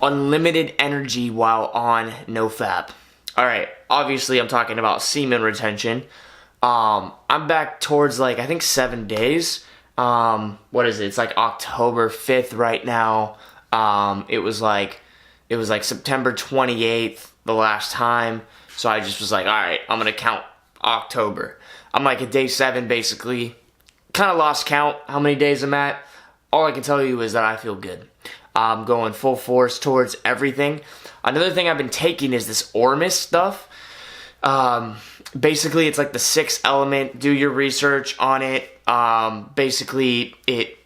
unlimited energy while on NoFap. Alright, obviously I'm talking about semen retention. I'm back towards like, I think 7 days. What is it? It's like October 5th right now. It was like September 28th the last time. So I just was like, alright, I'm gonna count October. I'm like at day 7 basically. Kind of lost count how many days I'm at. All I can tell you is that I feel good. I'm going full force towards everything. Another thing I've been taking is this Ormus stuff. Basically, it's like the 6th element. Do your research on it. Basically, it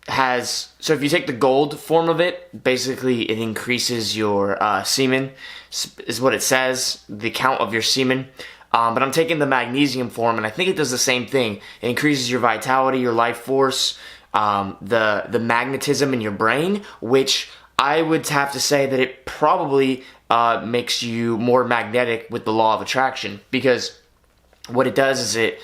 has... So if you take the gold form of it, basically it increases your semen, is what it says, the count of your semen. But I'm taking the magnesium form, and I think it does the same thing. It increases your vitality, your life force, the magnetism in your brain, which I would have to say that it probably makes you more magnetic with the law of attraction, because what it does is it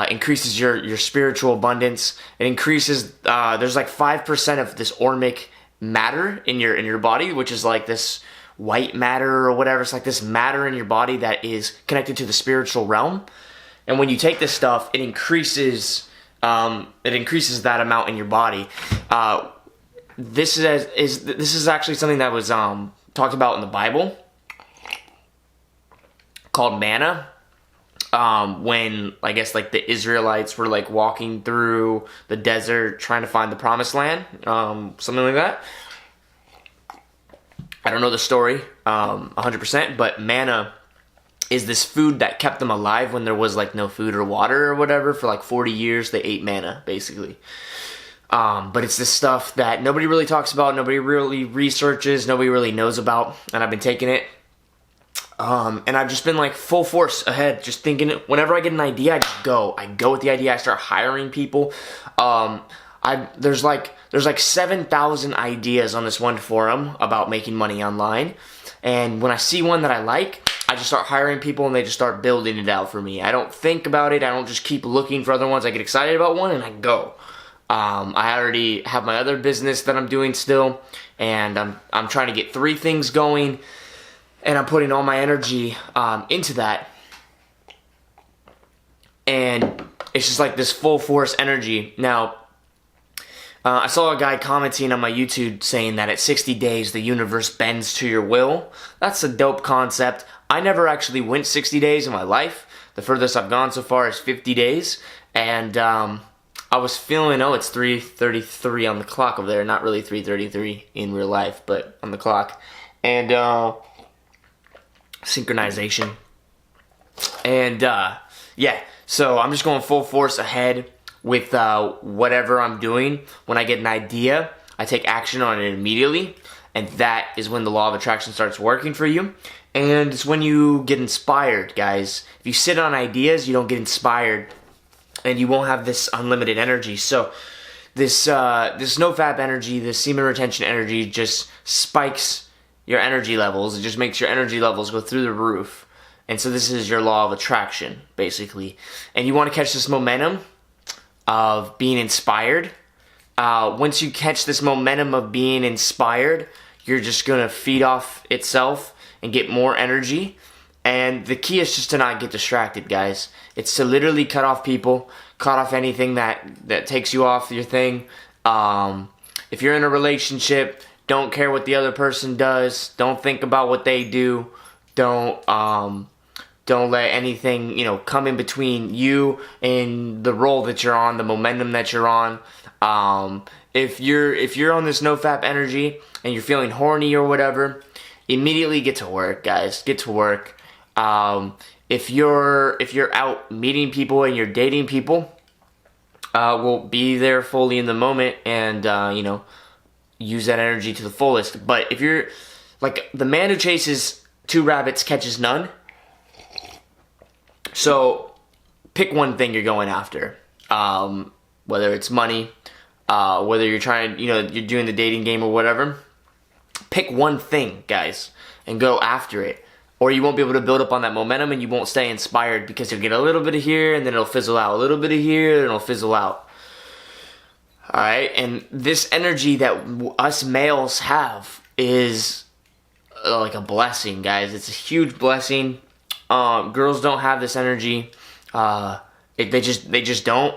increases your spiritual abundance. It increases, there's like 5% of this ormic matter in your body, which is like this white matter or whatever. It's like this matter in your body that is connected to the spiritual realm. And when you take this stuff, it increases that amount in your body. This is actually something that was talked about in the Bible, called manna. When I guess like the Israelites were like walking through the desert trying to find the promised land, something like that. I don't know the story 100%, but manna is this food that kept them alive when there was like no food or water or whatever. For like 40 years they ate manna basically. But it's this stuff that nobody really talks about, nobody really researches, nobody really knows about, and I've been taking it. And I've just been like full force ahead, just thinking, whenever I get an idea, I just go. I go with the idea, I start hiring people. There's like 7,000 ideas on this one forum about making money online. And when I see one that I like, I just start hiring people and they just start building it out for me. I don't think about it, I don't just keep looking for other ones. I get excited about one and I go. I already have my other business that I'm doing still, and I'm trying to get 3 things going, and I'm putting all my energy into that. And it's just like this full force energy. Now, I saw a guy commenting on my YouTube saying that at 60 days the universe bends to your will. That's a dope concept. I never actually went 60 days in my life. The furthest I've gone so far is 50 days. And I was feeling, it's 3:33 on the clock over there. Not really 3:33 in real life, but on the clock. And synchronization. And yeah, so I'm just going full force ahead with whatever I'm doing. When I get an idea, I take action on it immediately, and that is when the law of attraction starts working for you. And it's when you get inspired, guys. If you sit on ideas, you don't get inspired, and you won't have this unlimited energy. So this NoFap energy, this semen retention energy, just spikes your energy levels. It just makes your energy levels go through the roof. And so this is your law of attraction, basically. And you want to catch this momentum of being inspired. Once you catch this momentum of being inspired, you're just going to feed off itself and get more energy. And the key is just to not get distracted, guys. It's to literally cut off people, cut off anything that takes you off your thing. If you're in a relationship, don't care what the other person does. Don't think about what they do. Don't let anything, come in between you and the role that you're on, the momentum that you're on. If you're on this NoFap energy and you're feeling horny or whatever, immediately get to work, guys. Get to work. If you're out meeting people and you're dating people, will be there fully in the moment and use that energy to the fullest. But if you're like the man who chases 2 rabbits catches none. So pick one thing you're going after. Whether it's money, whether you're trying, you're doing the dating game or whatever. Pick one thing, guys, and go after it. Or you won't be able to build up on that momentum and you won't stay inspired, because you'll get a little bit of here and then it'll fizzle out. A little bit of here and it'll fizzle out. Alright, and this energy that us males have is like a blessing, guys. It's a huge blessing. Girls don't have this energy. They just don't.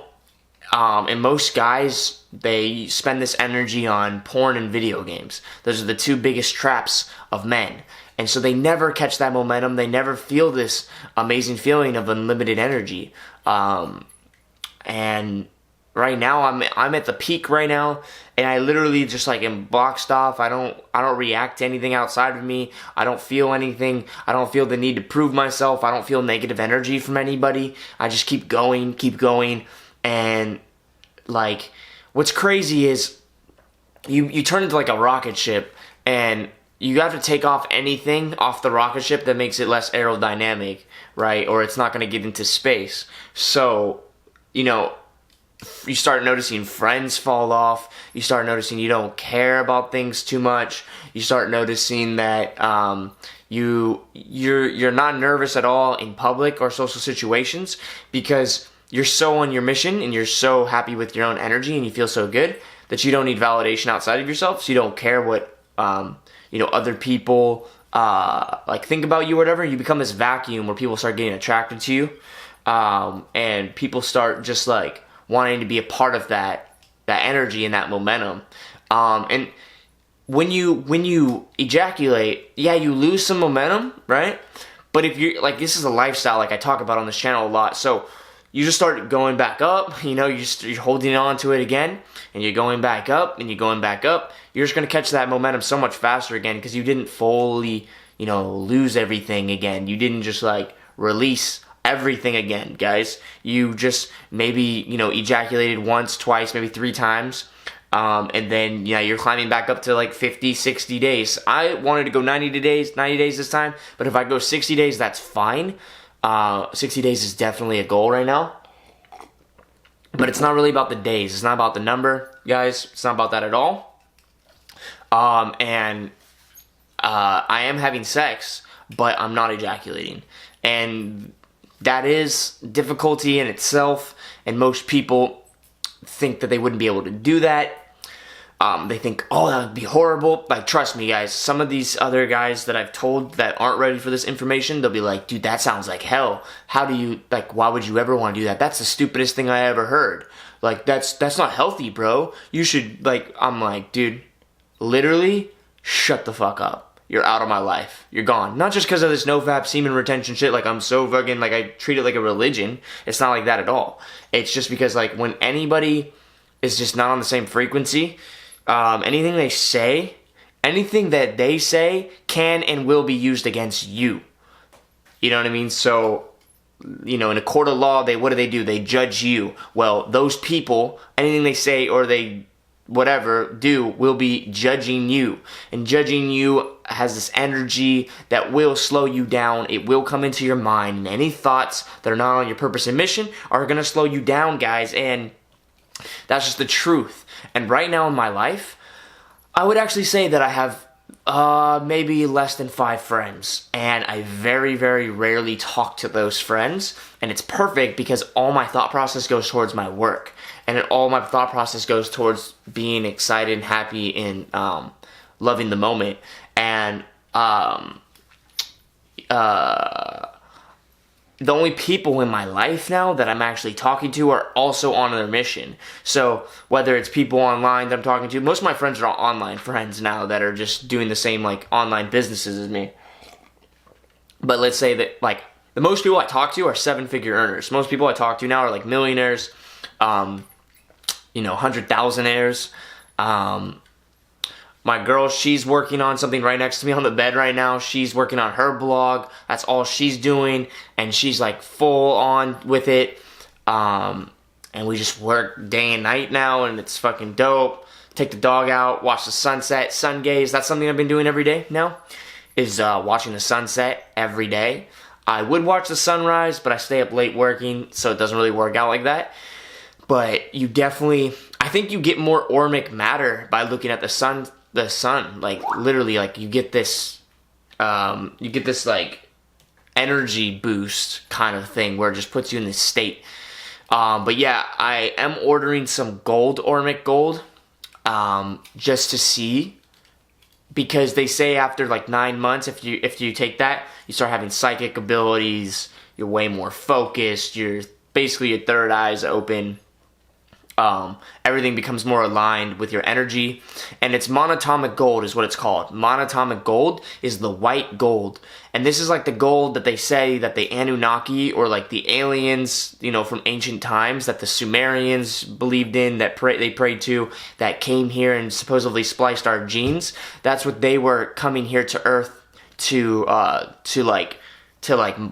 And most guys, they spend this energy on porn and video games. Those are the two biggest traps of men. And so they never catch that momentum. They never feel this amazing feeling of unlimited energy. And right now, I'm at the peak right now, and I literally just like am boxed off. I don't react to anything outside of me. I don't feel anything. I don't feel the need to prove myself. I don't feel negative energy from anybody. I just keep going, and like what's crazy is you turn into like a rocket ship, and you have to take off anything off the rocket ship that makes it less aerodynamic, right? Or it's not going to get into space. So, you know, you start noticing friends fall off. You start noticing you don't care about things too much. You start noticing that you're not nervous at all in public or social situations because you're so on your mission and you're so happy with your own energy and you feel so good that you don't need validation outside of yourself. So you don't care what other people like think about you or whatever. You become this vacuum where people start getting attracted to you, and people start just like wanting to be a part of that energy and that momentum. And when you ejaculate, yeah, you lose some momentum, right? But if you're like, this is a lifestyle like I talk about on this channel a lot. So you just start going back up, you're holding on to it again, and you're going back up, and you're going back up. You're just going to catch that momentum so much faster again because you didn't fully, lose everything again. You didn't just like release everything again, guys. You just maybe, ejaculated once, twice, maybe 3 times. And then, you're climbing back up to like 50, 60 days. I wanted to go 90 days this time, but if I go 60 days, that's fine. 60 days is definitely a goal right now. But it's not really about the days. It's not about the number, guys. It's not about that at all. And I am having sex, but I'm not ejaculating. And that is difficulty in itself, and most people think that they wouldn't be able to do that. They think, oh, that would be horrible. Like, trust me, guys, some of these other guys that I've told that aren't ready for this information, they'll be like, dude, that sounds like hell. How do you, like, why would you ever want to do that? That's the stupidest thing I ever heard. Like, that's not healthy, bro. You should, like, I'm like, dude, literally, shut the fuck up. You're out of my life. You're gone. Not just because of this NoFap semen retention shit. Like, I'm so fucking, like, I treat it like a religion. It's not like that at all. It's just because, like, when anybody is just not on the same frequency, anything they say, anything that they say can and will be used against you. You know what I mean? So, in a court of law, what do? They judge you. Well, those people, anything they say or they whatever do will be judging you, and judging you has this energy that will slow you down. It will come into your mind, and any thoughts that are not on your purpose and mission are going to slow you down, guys, and that's just the truth. And right now in my life, I would actually say that I have maybe less than 5 friends, and I very, very rarely talk to those friends, and it's perfect because all my thought process goes towards my work, and all my thought process goes towards being excited and happy and loving the moment. And the only people in my life now that I'm actually talking to are also on their mission. So whether it's people online that I'm talking to, most of my friends are online friends now that are just doing the same like online businesses as me. But let's say that like the most people I talk to are 7-figure earners. Most people I talk to now are like millionaires, 100,000aires. My girl, she's working on something right next to me on the bed right now. She's working on her blog. That's all she's doing. And she's like full on with it. And we just work day and night now. And it's fucking dope. Take the dog out. Watch the sunset. Sun gaze. That's something I've been doing every day now. Is watching the sunset every day. I would watch the sunrise. But I stay up late working. So it doesn't really work out like that. But you definitely... I think you get more auric matter by looking at the sun, like literally, like you get this like energy boost kind of thing where it just puts you in this state. But yeah, I am ordering some gold, auric gold, just to see because they say after like 9 months, if you take that, you start having psychic abilities. You're way more focused. Basically your third eye is open. Everything becomes more aligned with your energy, and it's monatomic gold is what it's called. Monatomic gold is the white gold, and this is like the gold that they say that the Anunnaki, or like the aliens, from ancient times, that the Sumerians believed in, that they prayed to, that came here and supposedly spliced our genes. That's what they were coming here to Earth to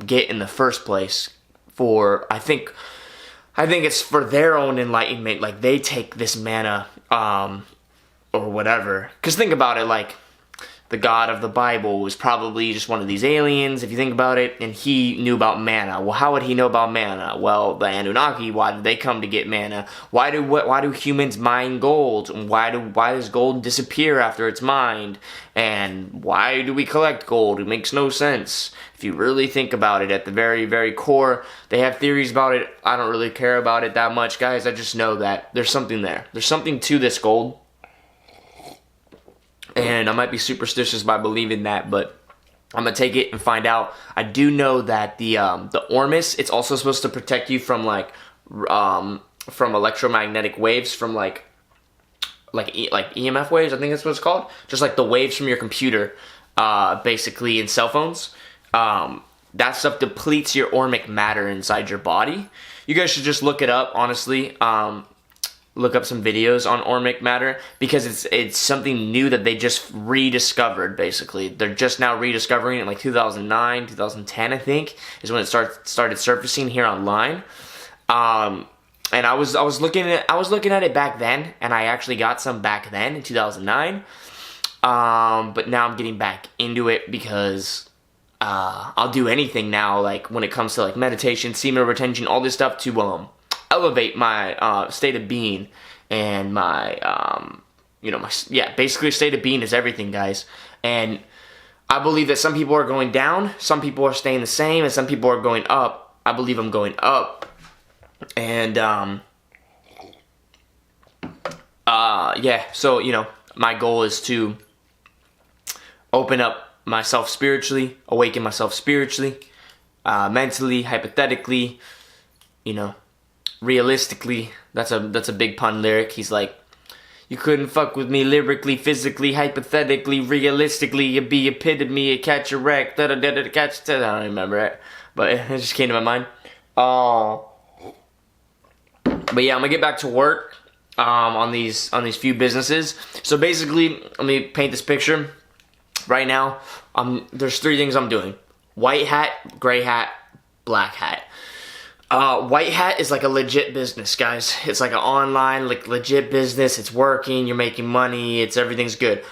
get in the first place for. I think it's for their own enlightenment. Like, they take this manna, or whatever. Because think about it, like, the God of the Bible was probably just one of these aliens, if you think about it, and he knew about manna. Well, how would he know about manna? Well, the Anunnaki, why did they come to get manna? Why do humans mine gold? Why does gold disappear after it's mined? And why do we collect gold? It makes no sense. If you really think about it at the very, very core, they have theories about it. I don't really care about it that much, guys. I just know that there's something there. There's something to this gold. And I might be superstitious by believing that, but I'm going to take it and find out. I do know that the Ormus, it's also supposed to protect you from from electromagnetic waves, from like EMF waves, I think that's what it's called. Just like the waves from your computer, basically, in cell phones. That stuff depletes your ormic matter inside your body. You guys should just look it up, honestly. Look up some videos on ormic matter, because it's something new that they just rediscovered, basically. They're just now rediscovering it in like 2009, 2010, I think, is when it started surfacing here online. And I was looking at it back then, and I actually got some back then in 2009. But now I'm getting back into it because I'll do anything now, like when it comes to like meditation, semen retention, all this stuff to elevate my state of being, and my basically state of being is everything, guys. And I believe that some people are going down, some people are staying the same, and some people are going up. I believe I'm going up. And so my goal is to open up myself spiritually, awaken myself spiritually, mentally, hypothetically, realistically. That's a big pun lyric. He's like, you couldn't fuck with me lyrically, physically, hypothetically, realistically. You be epitome, you catch a wreck, I don't remember it, but it just came to my mind. But yeah, I'm gonna get back to work on these few businesses. So basically, let me paint this picture. Right now, there's 3 things I'm doing: white hat, gray hat, black hat. White hat is like a legit business, guys. It's like an online, like legit business. It's working. You're making money. Everything's good.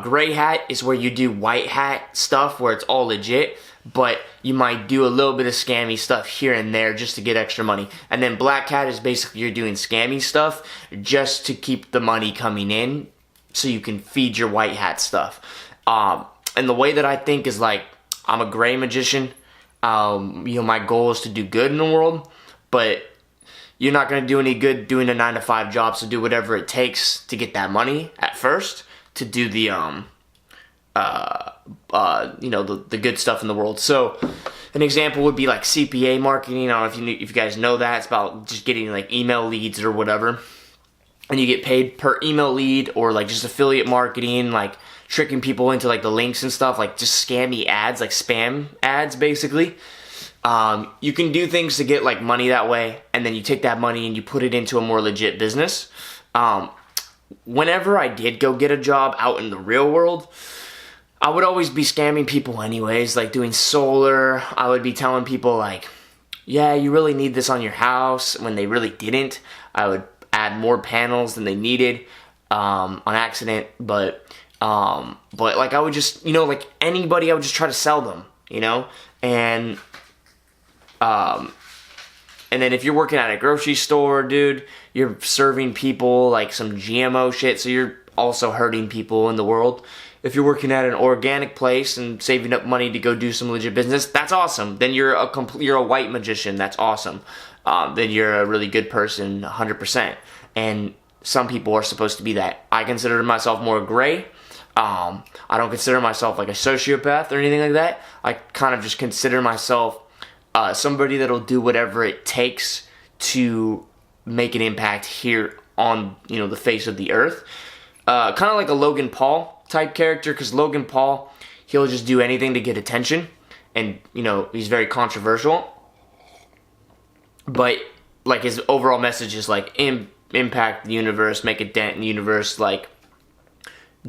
Gray hat is where you do white hat stuff, where it's all legit, but you might do a little bit of scammy stuff here and there just to get extra money. And then black hat is basically you're doing scammy stuff just to keep the money coming in, so you can feed your white hat stuff. And the way that I think is like, I'm a gray magician. My goal is to do good in the world, but you're not going to do any good doing a 9-to-5 job, so do whatever it takes to get that money at first, to do the the good stuff in the world. So an example would be like CPA marketing. I don't know if you guys know that. It's about just getting like email leads or whatever, and you get paid per email lead, or like just affiliate marketing, like tricking people into like the links and stuff, like just scammy ads, like spam ads, basically. You can do things to get like money that way, and then you take that money and you put it into a more legit business. Whenever I did go get a job out in the real world, I would always be scamming people anyways, like doing solar. I would be telling people like, yeah, you really need this on your house, when they really didn't. I would add more panels than they needed on accident, but like I would just, like anybody, I would just try to sell them, and then if you're working at a grocery store, dude, you're serving people like some GMO shit, so you're also hurting people in the world. If you're working at an organic place and saving up money to go do some legit business, that's awesome. Then you're a white magician. That's awesome. Then you're a really good person, 100%. And some people are supposed to be that. I consider myself more gray. I don't consider myself like a sociopath or anything like that. I kind of just consider myself somebody that'll do whatever it takes to make an impact here on, the face of the earth. Kind of like a Logan Paul type character, because Logan Paul, he'll just do anything to get attention, and he's very controversial, but like his overall message is like impact the universe, make a dent in the universe, like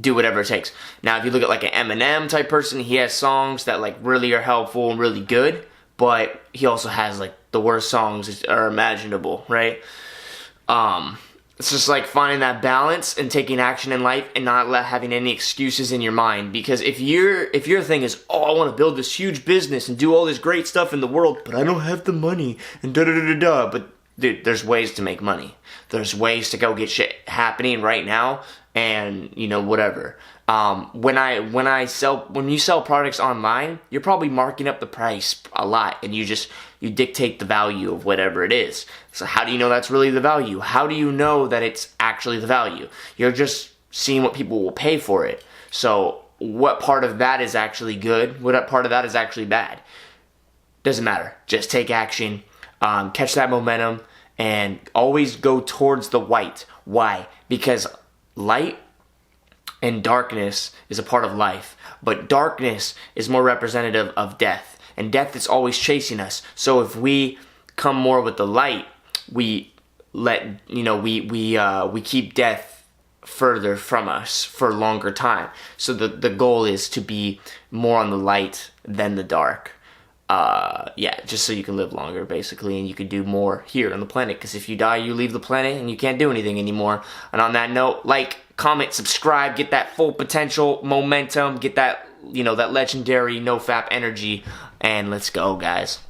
do whatever it takes. Now if you look at like an Eminem type person, he has songs that like really are helpful and really good, but he also has like the worst songs that are imaginable, right? It's just like finding that balance and taking action in life and not having any excuses in your mind. Because if your thing is, oh, I want to build this huge business and do all this great stuff in the world, but I don't have the money and da-da-da-da-da. But dude, there's ways to make money. There's ways to go get shit happening right now, and whatever. When you sell products online, you're probably marking up the price a lot, and you dictate the value of whatever it is. So how do you know that's really the value? How do you know that it's actually the value? You're just seeing what people will pay for it. So what part of that is actually good? What part of that is actually bad? Doesn't matter. Just take action, catch that momentum, and always go towards the white. Why? Because light and darkness is a part of life, but darkness is more representative of death, and death is always chasing us. So if we come more with the light, we keep death further from us for a longer time. So the goal is to be more on the light than the dark. Just so you can live longer, basically, and you can do more here on the planet, because if you die, you leave the planet and you can't do anything anymore. And on that note, like, comment, subscribe, get that full potential momentum, get that, that legendary NoFap energy, and let's go, guys.